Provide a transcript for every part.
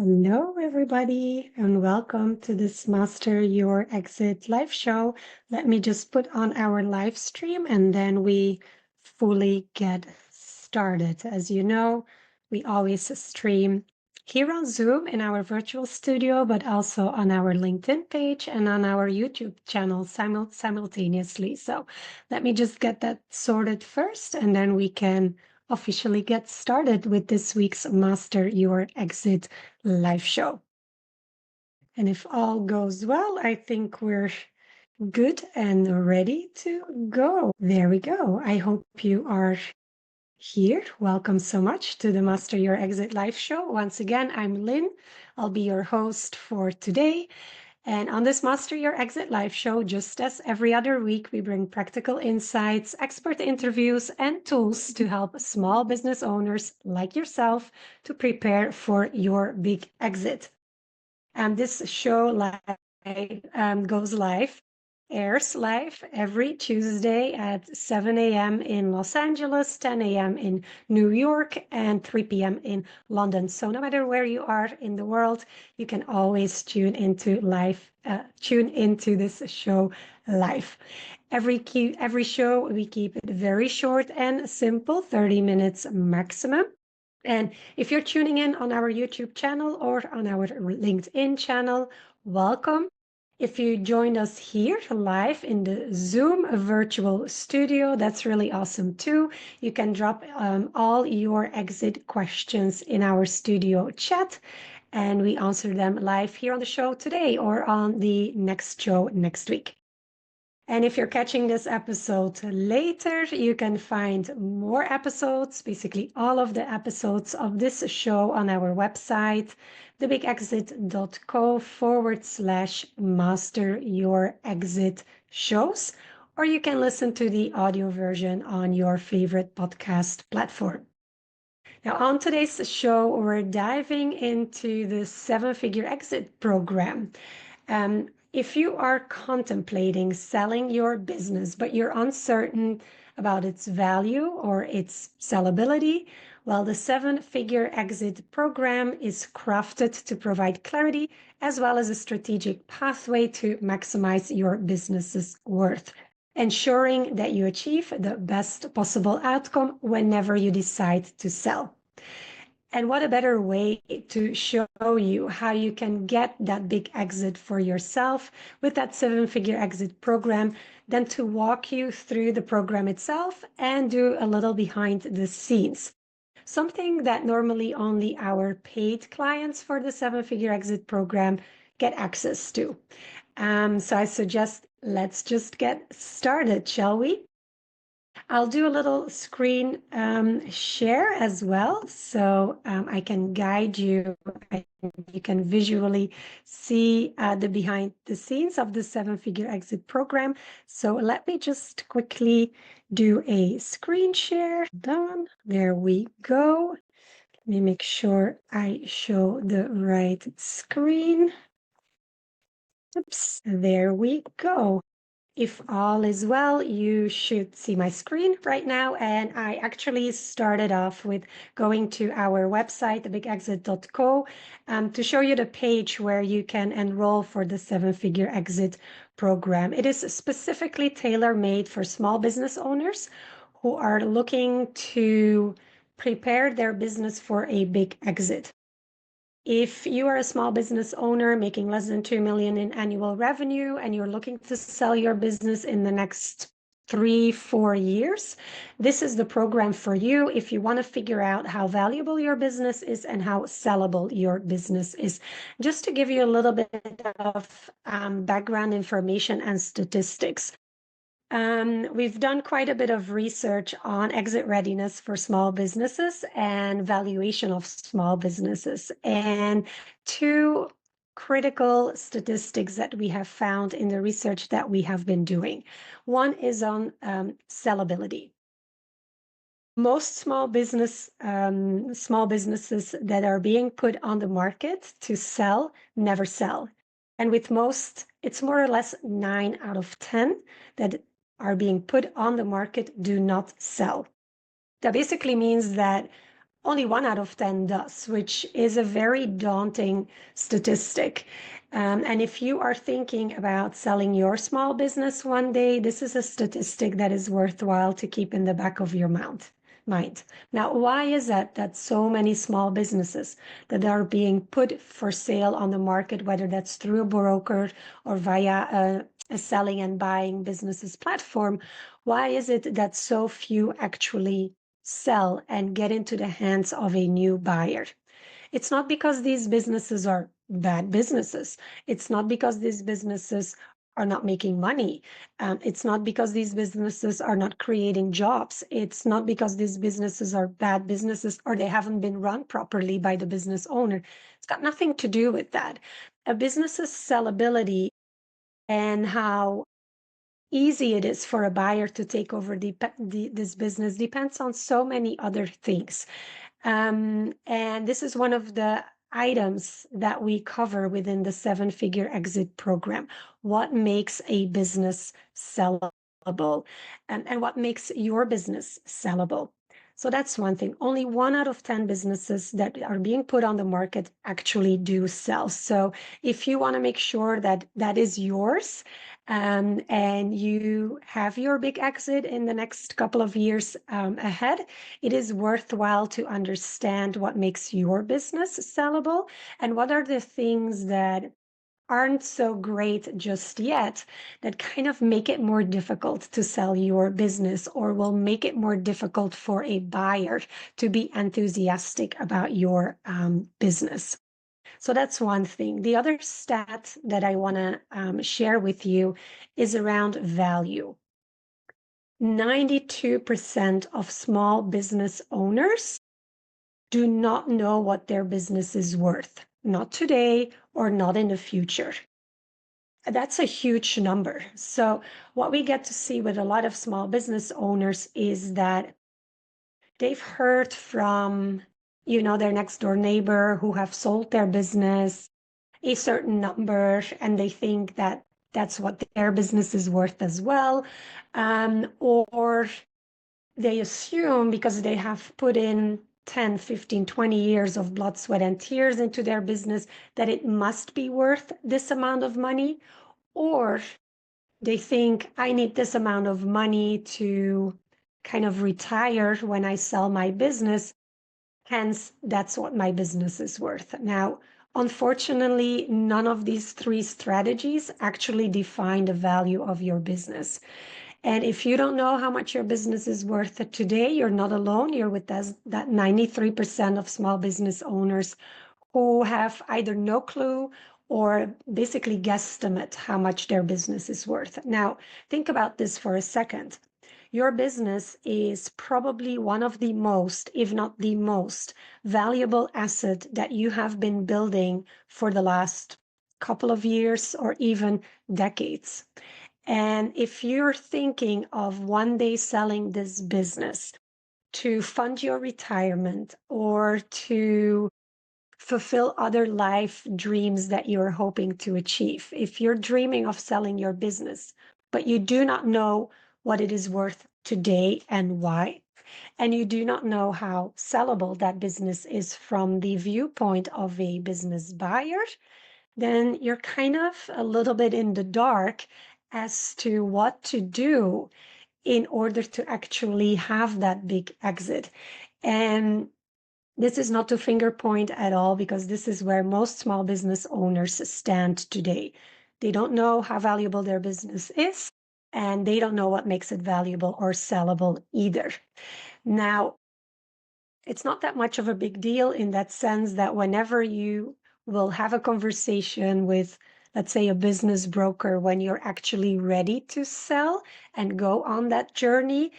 Hello, everybody, and welcome to this Master Your Exit live show. Let me just put on our live stream and then we fully get started. As you know, we always stream here on Zoom in our virtual studio, but also on our LinkedIn page and on our YouTube channel simultaneously. So let me just get that sorted first, and then we can officially get started with this week's Master Your Exit live show. And if all goes well, I think we're good and ready to go. There we go. I hope you are here. Welcome so much to the Master Your Exit live show. Once again, I'm Lynn. I'll be your host for today. And on this Master Your Exit live show, just as every other week, we bring practical insights, expert interviews, and tools to help small business owners like yourself to prepare for your big exit. And this show airs live every Tuesday at 7 a.m. in Los Angeles, 10 a.m. in New York, and 3 p.m. in London. So no matter where you are in the world, you can always tune into this show live. Every show, we keep it very short and simple, 30 minutes maximum. And if you're tuning in on our YouTube channel or on our LinkedIn channel, welcome. If you joined us here live in the Zoom virtual studio, that's really awesome too. You can drop all your exit questions in our studio chat, and we answer them live here on the show today or on the next show next week. And if you're catching this episode later, you can find more episodes, basically all of the episodes of this show on our website, thebigexit.co/master your exit shows, or you can listen to the audio version on your favorite podcast platform. Now, on today's show, we're diving into the seven-figure exit program. If you are contemplating selling your business, but you're uncertain about its value or its sellability, well, the seven-figure exit program is crafted to provide clarity as well as a strategic pathway to maximize your business's worth, ensuring that you achieve the best possible outcome whenever you decide to sell. And what a better way to show you how you can get that big exit for yourself with that seven-figure exit program than to walk you through the program itself and do a little behind the scenes. Something that normally only our paid clients for the seven-figure exit program get access to. So I suggest let's just get started, shall we? I'll do a little screen share as well, so I can guide you. You can visually see the behind the scenes of the seven-figure exit program. So let me just quickly do a screen share. Done. There we go. Let me make sure I show the right screen. Oops, there we go. If all is well, you should see my screen right now. And I actually started off with going to our website, thebigexit.co, to show you the page where you can enroll for the seven-figure exit program. It is specifically tailor-made for small business owners who are looking to prepare their business for a big exit. If you are a small business owner making less than 2 million in annual revenue and you're looking to sell your business in the next 3-4 years, this is the program for you if you want to figure out how valuable your business is and how sellable your business is. Just to give you a little bit of background information and statistics. We've done quite a bit of research on exit readiness for small businesses and valuation of small businesses. And two critical statistics that we have found in the research that we have been doing. One is on sellability. Most small businesses that are being put on the market to sell never sell. And with most, it's more or less 9 out of 10 that are being put on the market do not sell. That basically means that only 1 out of 10 does, which is a very daunting statistic. And if you are thinking about selling your small business one day, this is a statistic that is worthwhile to keep in the back of your mind. Now, why is that so many small businesses that are being put for sale on the market, whether that's through a broker or via a selling and buying businesses platform, why is it that so few actually sell and get into the hands of a new buyer? It's not because these businesses are bad businesses. It's not because these businesses are not making money. It's not because these businesses are not creating jobs. It's not because these businesses are bad businesses or they haven't been run properly by the business owner. It's got nothing to do with that. A business's sellability and how easy it is for a buyer to take over this business depends on so many other things. And this is one of the items that we cover within the seven-figure exit program. What makes a business sellable, and what makes your business sellable? So that's one thing. Only 1 out of 10 businesses that are being put on the market actually do sell. So if you want to make sure that that is yours, and you have your big exit in the next couple of years ahead, it is worthwhile to understand what makes your business sellable and what are the things that aren't so great just yet that kind of make it more difficult to sell your business or will make it more difficult for a buyer to be enthusiastic about your business. So that's one thing. The other stat that I want to share with you is around value. 92% of small business owners do not know what their business is worth, not today or not in the future. That's a huge number. So what we get to see with a lot of small business owners is that they've heard from, their next door neighbor who have sold their business a certain number, and they think that that's what their business is worth as well. Or they assume because they have put in 10, 15, 20 years of blood, sweat, and tears into their business that it must be worth this amount of money. Or they think I need this amount of money to kind of retire when I sell my business. Hence, that's what my business is worth. Now, unfortunately, none of these three strategies actually define the value of your business. And if you don't know how much your business is worth today, you're not alone. You're with that 93% of small business owners who have either no clue or basically guesstimate how much their business is worth. Now, think about this for a second. Your business is probably one of the most, if not the most, valuable asset that you have been building for the last couple of years or even decades. And if you're thinking of one day selling this business to fund your retirement or to fulfill other life dreams that you're hoping to achieve, if you're dreaming of selling your business, but you do not know what it is worth today and why, and you do not know how sellable that business is from the viewpoint of a business buyer, then you're kind of a little bit in the dark as to what to do in order to actually have that big exit. And this is not to finger point at all, because this is where most small business owners stand today. They don't know how valuable their business is, and they don't know what makes it valuable or sellable either. Now, it's not that much of a big deal in that sense that whenever you will have a conversation with, let's say, a business broker, when you're actually ready to sell and go on that journey,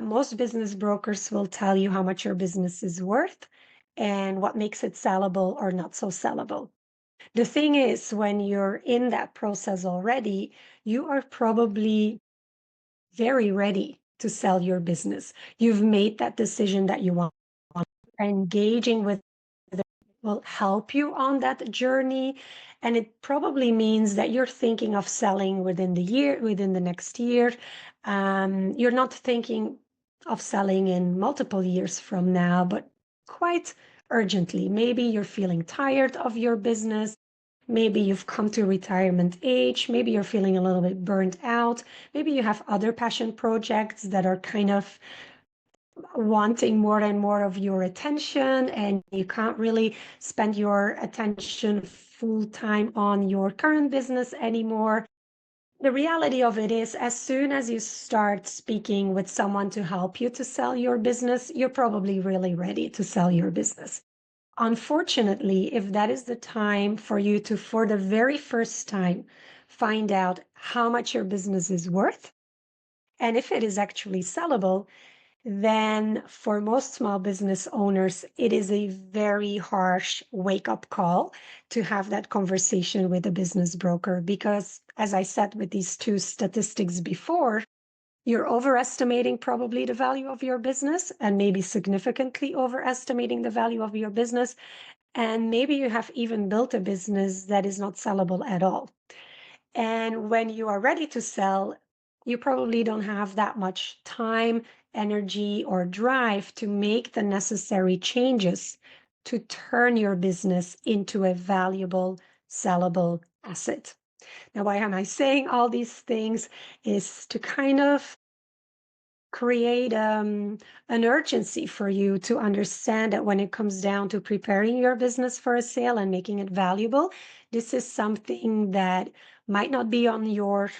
most business brokers will tell you how much your business is worth and what makes it sellable or not so sellable. The thing is, when you're in that process already, you are probably very ready to sell your business. You've made that decision that you want. Engaging with them will help you on that journey. And it probably means that you're thinking of selling within the next year. You're not thinking of selling in multiple years from now, but quite urgently. Maybe you're feeling tired of your business. Maybe you've come to retirement age. Maybe you're feeling a little bit burnt out. Maybe you have other passion projects that are kind of wanting more and more of your attention, and you can't really spend your attention full time on your current business anymore. The reality of it is, as soon as you start speaking with someone to help you to sell your business, you're probably really ready to sell your business. Unfortunately, if that is the time for you to, for the very first time, find out how much your business is worth and if it is actually sellable, then for most small business owners, it is a very harsh wake up call to have that conversation with a business broker. Because, as I said with these two statistics before, you're overestimating probably the value of your business and maybe significantly overestimating the value of your business. And maybe you have even built a business that is not sellable at all. And when you are ready to sell, you probably don't have that much time, energy, or drive to make the necessary changes to turn your business into a valuable, sellable asset. Now, why am I saying all these things? Is to kind of create an urgency for you to understand that when it comes down to preparing your business for a sale and making it valuable, this is something that might not be on your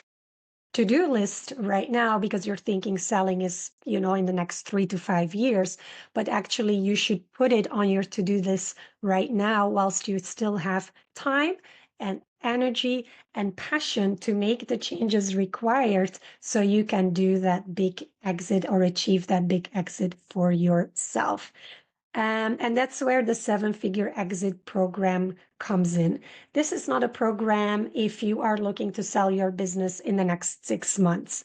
to-do list right now because you're thinking selling is, in the next 3 to 5 years, but actually you should put it on your to-do list right now whilst you still have time and energy and passion to make the changes required so you can do that big exit or achieve that big exit for yourself. And that's where the seven-figure exit program comes in. This is not a program if you are looking to sell your business in the next 6 months.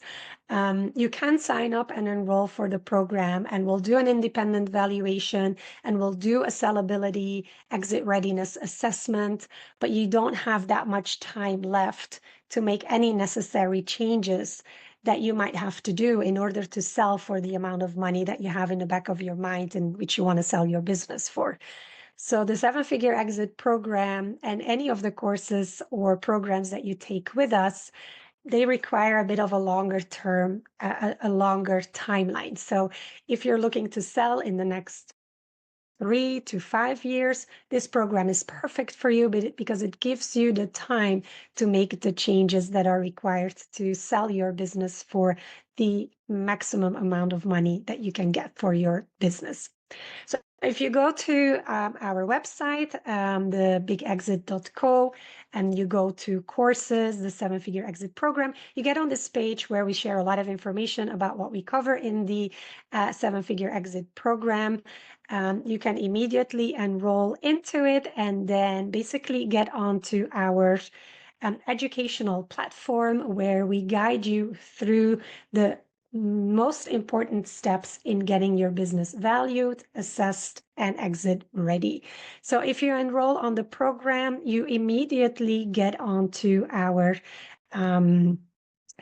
You can sign up and enroll for the program, and we'll do an independent valuation and we'll do a sellability exit readiness assessment, but you don't have that much time left to make any necessary changes that you might have to do in order to sell for the amount of money that you have in the back of your mind and which you want to sell your business for. So the seven-figure exit program and any of the courses or programs that you take with us, they require a bit of a longer term, a longer timeline. So if you're looking to sell in the next 3 to 5 years, this program is perfect for you because it gives you the time to make the changes that are required to sell your business for the maximum amount of money that you can get for your business. So if you go to our website, thebigexit.co, and you go to courses, the seven-figure exit program, you get on this page where we share a lot of information about what we cover in the seven-figure exit program. You can immediately enroll into it and then basically get onto our educational platform where we guide you through the most important steps in getting your business valued, assessed, and exit ready. So if you enroll on the program, you immediately get onto our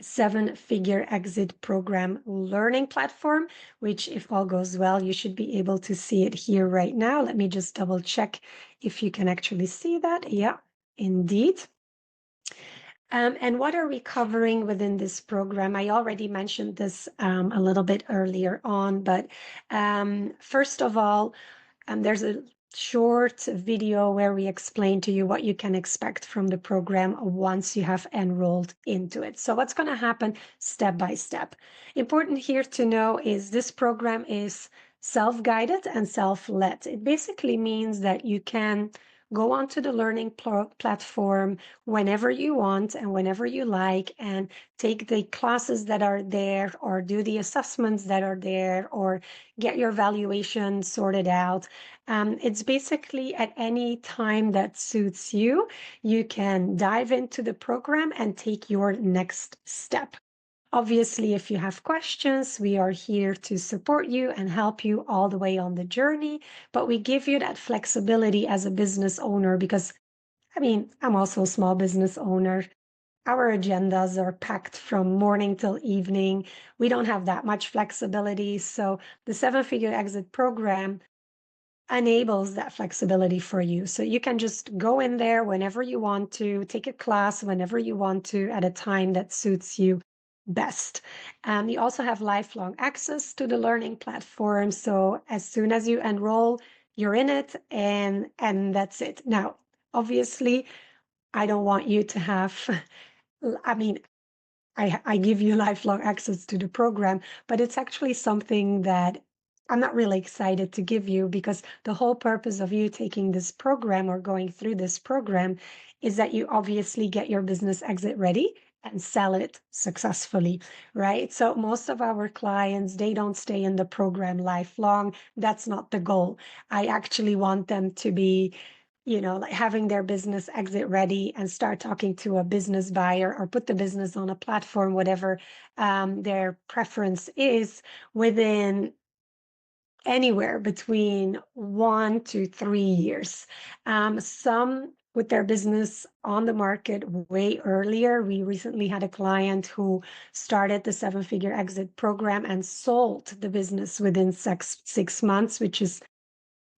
seven-figure exit program learning platform, which, if all goes well, you should be able to see it here right now. Let me just double check if you can actually see that. Yeah, indeed. And what are we covering within this program? I already mentioned this a little bit earlier on, but first of all, there's a short video where we explain to you what you can expect from the program once you have enrolled into it. So what's going to happen step by step? Important here to know is this program is self-guided and self-led. It basically means that you can go onto the learning platform whenever you want and whenever you like and take the classes that are there or do the assessments that are there or get your valuation sorted out. It's basically at any time that suits you, you can dive into the program and take your next step. Obviously, if you have questions, we are here to support you and help you all the way on the journey. But we give you that flexibility as a business owner because, I'm also a small business owner. Our agendas are packed from morning till evening. We don't have that much flexibility. So the seven-figure exit program enables that flexibility for you. So you can just go in there whenever you want to, take a class whenever you want to, at a time that suits you best. You also have lifelong access to the learning platform. So as soon as you enroll, you're in it, and that's it. Now, obviously, I don't want you to have, I mean, I give you lifelong access to the program, but it's actually something that I'm not really excited to give you, because the whole purpose of you taking this program or going through this program is that you obviously get your business exit ready and sell it successfully, right? So most of our clients, they don't stay in the program lifelong. That's not the goal. I actually want them to be, like having their business exit ready and start talking to a business buyer or put the business on a platform, whatever their preference is, within anywhere between 1 to 3 years. Some put their business on the market way earlier. We recently had a client who started the 7-figure exit program and sold the business within 6 months, which is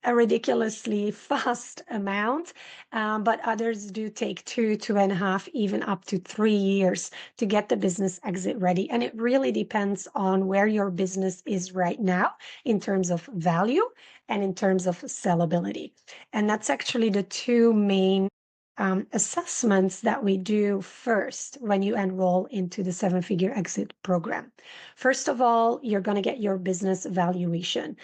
a ridiculously fast amount, but others do take 2.5, even up to 3 years to get the business exit ready. And it really depends on where your business is right now in terms of value and in terms of sellability. And that's actually the two main assessments that we do first when you enroll into the 7-figure exit program. First of all, you're going to get your business valuation.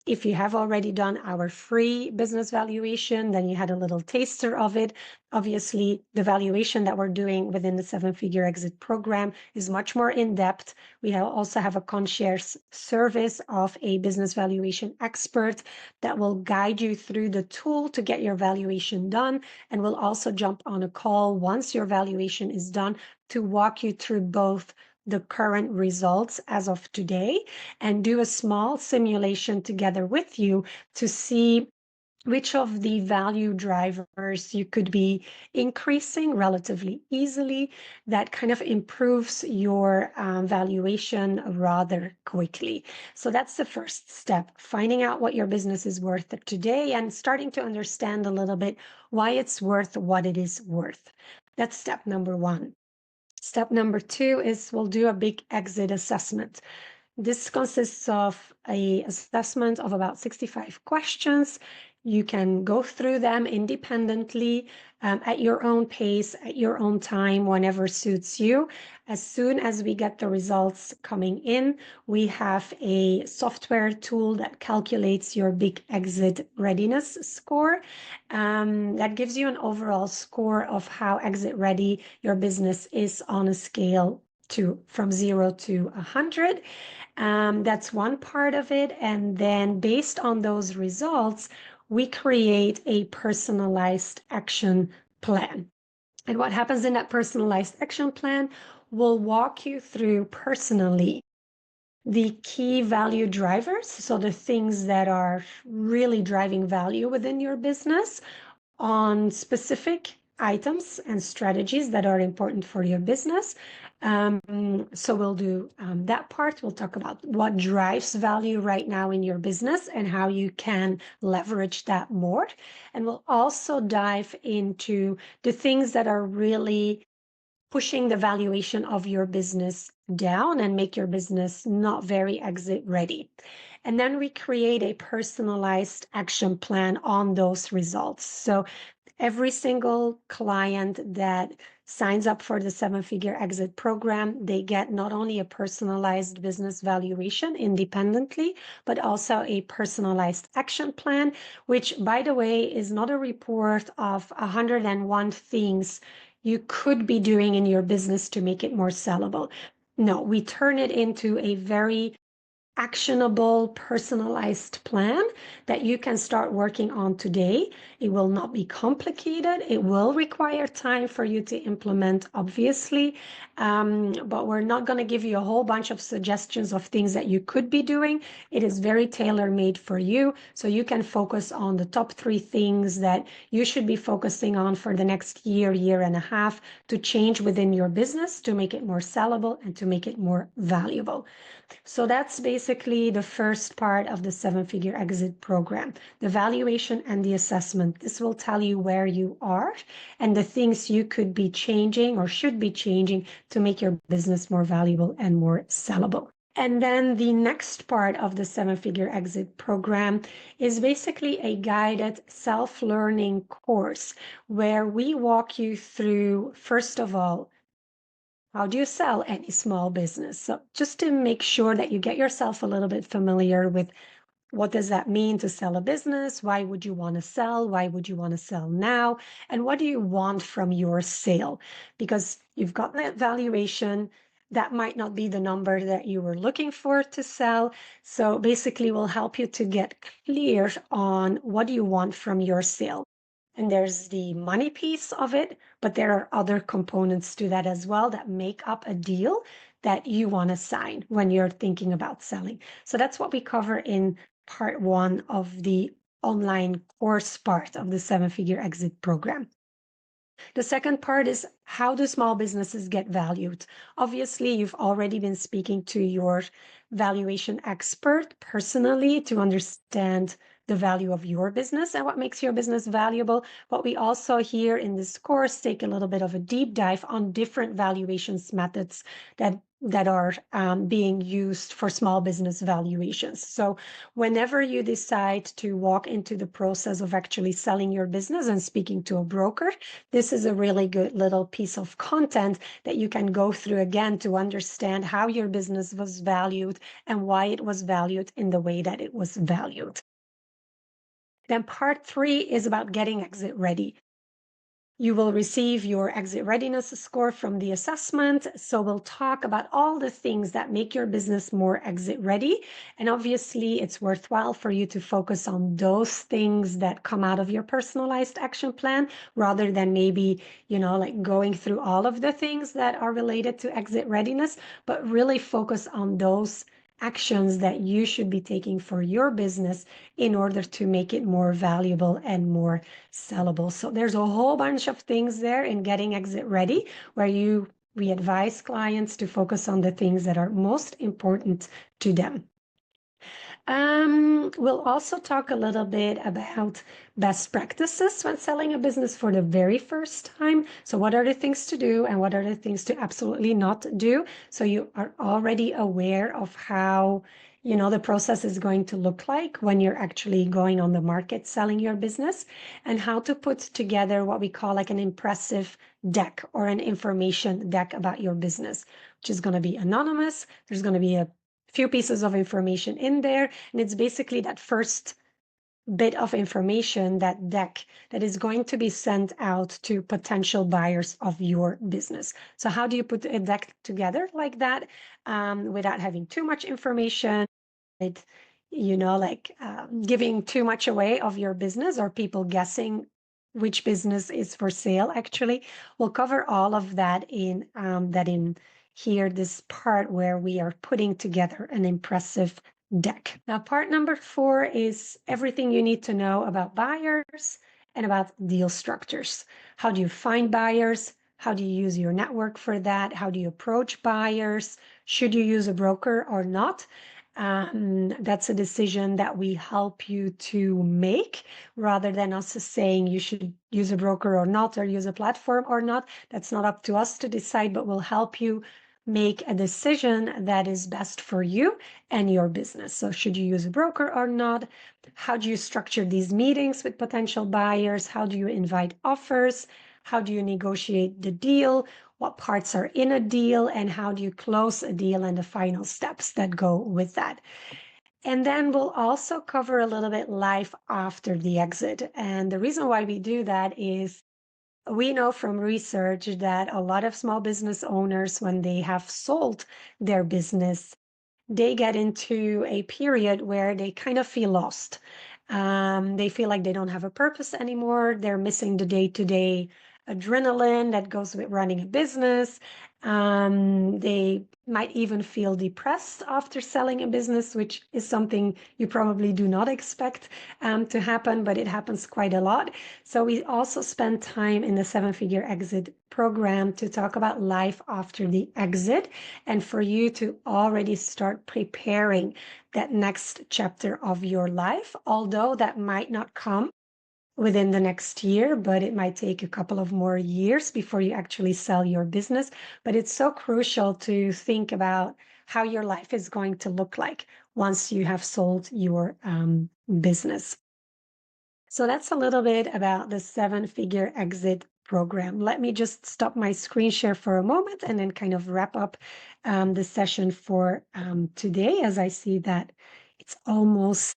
If you have already done our free business valuation, then you had a little taster of it. Obviously, the valuation that we're doing within the 7-figure exit program is much more in depth. We also have a concierge service of a business valuation expert that will guide you through the tool to get your valuation done, and will also jump on a call once your valuation is done to walk you through both the current results as of today and do a small simulation together with you to see which of the value drivers you could be increasing relatively easily that kind of improves your valuation rather quickly. So that's the first step, finding out what your business is worth today and starting to understand a little bit why it's worth what it is worth. That's step number one. Step number two is we'll do a big exit assessment. This consists of an assessment of about 65 questions. You can go through them independently at your own pace, at your own time, whenever suits you. As soon as we get the results coming in, we have a software tool that calculates your big exit readiness score. That gives you an overall score of how exit ready your business is on a scale from 0 to 100. That's one part of it. And then based on those results, we create a personalized action plan. And what happens in that personalized action plan will walk you through personally the key value drivers. So the things that are really driving value within your business on specific items and strategies that are important for your business. So we'll do that part. We'll talk about what drives value right now in your business and how you can leverage that more. And we'll also dive into the things that are really pushing the valuation of your business down and make your business not very exit ready. And then we create a personalized action plan on those results. So every single client that signs up for the 7-figure exit program, they get not only a personalized business valuation independently, but also a personalized action plan, which, by the way, is not a report of 101 things you could be doing in your business to make it more sellable. No, we turn it into a very actionable, personalized plan that you can start working on today. It will not be complicated. It will require time for you to implement, obviously, but we're not going to give you a whole bunch of suggestions of things that you could be doing. It is very tailor-made for you, so you can focus on the top 3 things that you should be focusing on for the next year and a half to change within your business, to make it more sellable and to make it more valuable. So that's basically basically the first part of the seven-figure exit program, the valuation and the assessment. This will tell you where you are and the things you could be changing or should be changing to make your business more valuable and more sellable. And then the next part of the seven-figure exit program is basically a guided self-learning course where we walk you through, first of all, how do you sell any small business? So just to make sure that you get yourself a little bit familiar with what does that mean to sell a business? Why would you want to sell? Why would you want to sell now? And what do you want from your sale? Because you've got that valuation. That might not be the number that you were looking for to sell. So basically, we'll help you to get clear on what do you want from your sale. And there's the money piece of it, but there are other components to that as well that make up a deal that you want to sign when you're thinking about selling. So that's what we cover in part one of the online course part of the seven-figure exit program. The second part is how do small businesses get valued? Obviously, you've already been speaking to your valuation expert personally to understand the value of your business and what makes your business valuable. But we also here in this course take a little bit of a deep dive on different valuations methods that are being used for small business valuations. So whenever you decide to walk into the process of actually selling your business and speaking to a broker, this is a really good little piece of content that you can go through again to understand how your business was valued and why it was valued in the way that it was valued. Then part 3 is about getting exit ready. You will receive your exit readiness score from the assessment. So we'll talk about all the things that make your business more exit ready. And obviously, it's worthwhile for you to focus on those things that come out of your personalized action plan rather than maybe, like going through all of the things that are related to exit readiness, but really focus on those actions that you should be taking for your business in order to make it more valuable and more sellable. So there's a whole bunch of things there in getting exit ready where we advise clients to focus on the things that are most important to them. We'll also talk a little bit about best practices when selling a business for the very first time. So what are the things to do and what are the things to absolutely not do? So you are already aware of how, the process is going to look like when you're actually going on the market selling your business, and how to put together what we call like an impressive deck or an information deck about your business, which is going to be anonymous. There's going to be a few pieces of information in there, and it's basically that first bit of information, that deck, that is going to be sent out to potential buyers of your business. So how do you put a deck together like that without having too much information, giving too much away of your business or people guessing which business is for sale? Actually, we'll cover all of that in here, this part where we are putting together an impressive deck. Now, part number 4 is everything you need to know about buyers and about deal structures. How do you find buyers? How do you use your network for that? How do you approach buyers? Should you use a broker or not? That's a decision that we help you to make rather than us saying you should use a broker or not, or use a platform or not. That's not up to us to decide, but we'll help you make a decision that is best for you and your business. So should you use a broker or not? How do you structure these meetings with potential buyers? How do you invite offers? How do you negotiate the deal? What parts are in a deal, and how do you close a deal and the final steps that go with that? And then we'll also cover a little bit life after the exit. And the reason why we do that is we know from research that a lot of small business owners, when they have sold their business, they get into a period where they kind of feel lost. They feel like they don't have a purpose anymore. They're missing the day-to-day adrenaline that goes with running a business. They might even feel depressed after selling a business, which is something you probably do not expect to happen, but it happens quite a lot. So we also spend time in the 7-figure exit program to talk about life after the exit and for you to already start preparing that next chapter of your life, although that might not come within the next year, but it might take a couple of more years before you actually sell your business. But it's so crucial to think about how your life is going to look like once you have sold your business. So that's a little bit about the 7-figure exit program. Let me just stop my screen share for a moment and then kind of wrap up the session for today, as I see that it's almost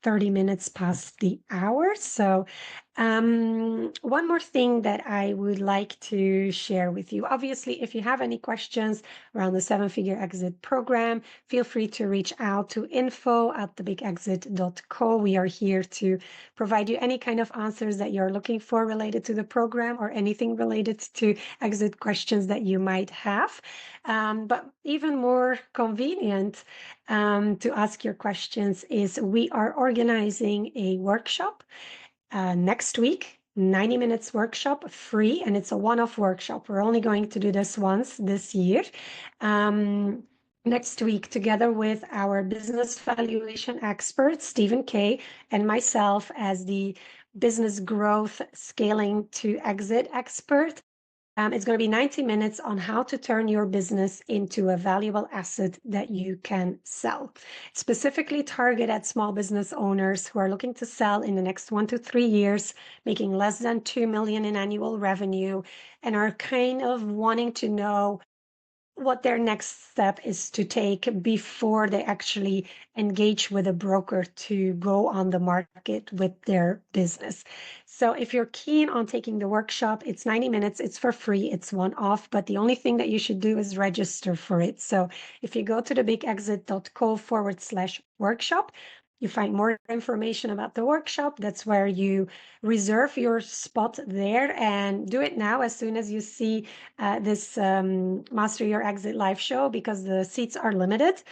30 minutes past the hour. So, one more thing that I would like to share with you. Obviously, if you have any questions around the 7-figure exit program, feel free to reach out to info@thebigexit.co. We are here to provide you any kind of answers that you're looking for related to the program or anything related to exit questions that you might have. But even more convenient to ask your questions is we are organizing a workshop next week, 90 minutes workshop, free, and it's a one-off workshop. We're only going to do this once this year. Next week, together with our business valuation expert, Stephen Kay, and myself as the business growth scaling to exit expert. It's going to be 90 minutes on how to turn your business into a valuable asset that you can sell. Specifically target at small business owners who are looking to sell in the next 1 to 3 years, making less than 2 million in annual revenue, and are kind of wanting to know what their next step is to take before they actually engage with a broker to go on the market with their business. So if you're keen on taking the workshop, it's 90 minutes, it's for free, it's one off, but the only thing that you should do is register for it. So if you go to thebigexit.co/workshop, you find more information about the workshop. That's where you reserve your spot there, and do it now as soon as you see this Master Your Exit live show, because the seats are limited.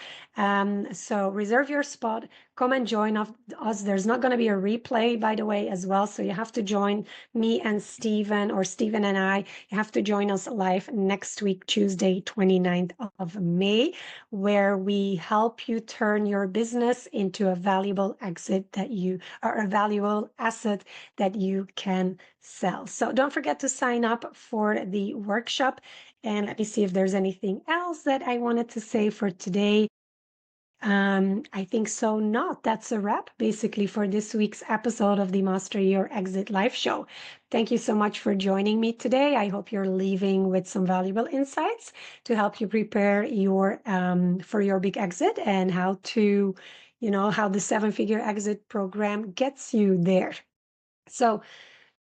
So reserve your spot, come and join us. There's not going to be a replay, by the way, as well. So you have to join me and Stephen, or Stephen and I. You have to join us live next week, Tuesday, 29th of May, where we help you turn your business into a valuable exit that you are a valuable asset that you can sell. So don't forget to sign up for the workshop. And let me see if there's anything else that I wanted to say for today. I think so not. That's a wrap basically for this week's episode of the Master Your Exit live show. Thank you so much for joining me today. I hope you're leaving with some valuable insights to help you prepare your for your big exit, and how to, how the 7-figure exit program gets you there. So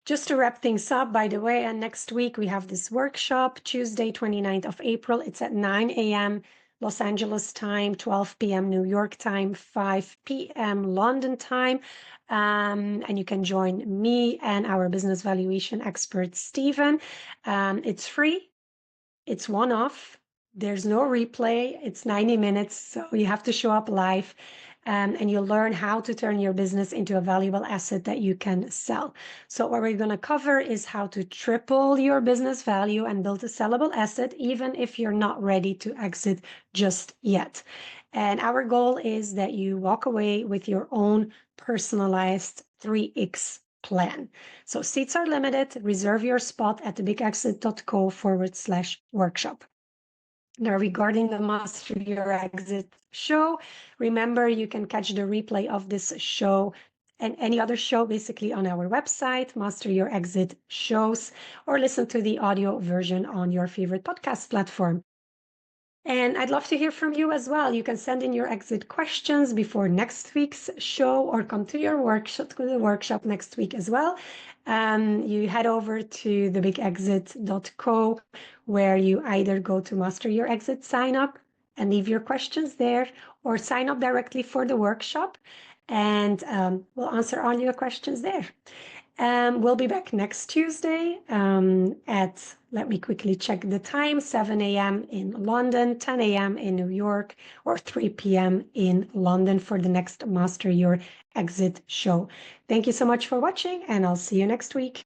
just to wrap things up, by the way, and next week we have this workshop, Tuesday, 29th of April. It's at 9 a.m. Los Angeles time, 12 p.m. New York time, 5 p.m. London time. And you can join me and our business valuation expert, Stephen. It's free. It's one-off. There's no replay. It's 90 minutes, so you have to show up live. And you'll learn how to turn your business into a valuable asset that you can sell. So what we're going to cover is how to triple your business value and build a sellable asset, even if you're not ready to exit just yet. And our goal is that you walk away with your own personalized 3X plan. So seats are limited. Reserve your spot at thebigexit.co/workshop. Now, regarding the Master Your Exit show, remember you can catch the replay of this show and any other show basically on our website, Master Your Exit shows, or listen to the audio version on your favorite podcast platform. And I'd love to hear from you as well. You can send in your exit questions before next week's show, or come to your workshop, to the workshop next week as well. You head over to thebigexit.co, where you either go to Master Your Exit sign up and leave your questions there, or sign up directly for the workshop, and we'll answer all your questions there. We'll be back next Tuesday at, let me quickly check the time, 7 a.m. in London, 10 a.m. in New York, or 3 p.m. in London for the next Master Your Exit show. Thank you so much for watching, and I'll see you next week.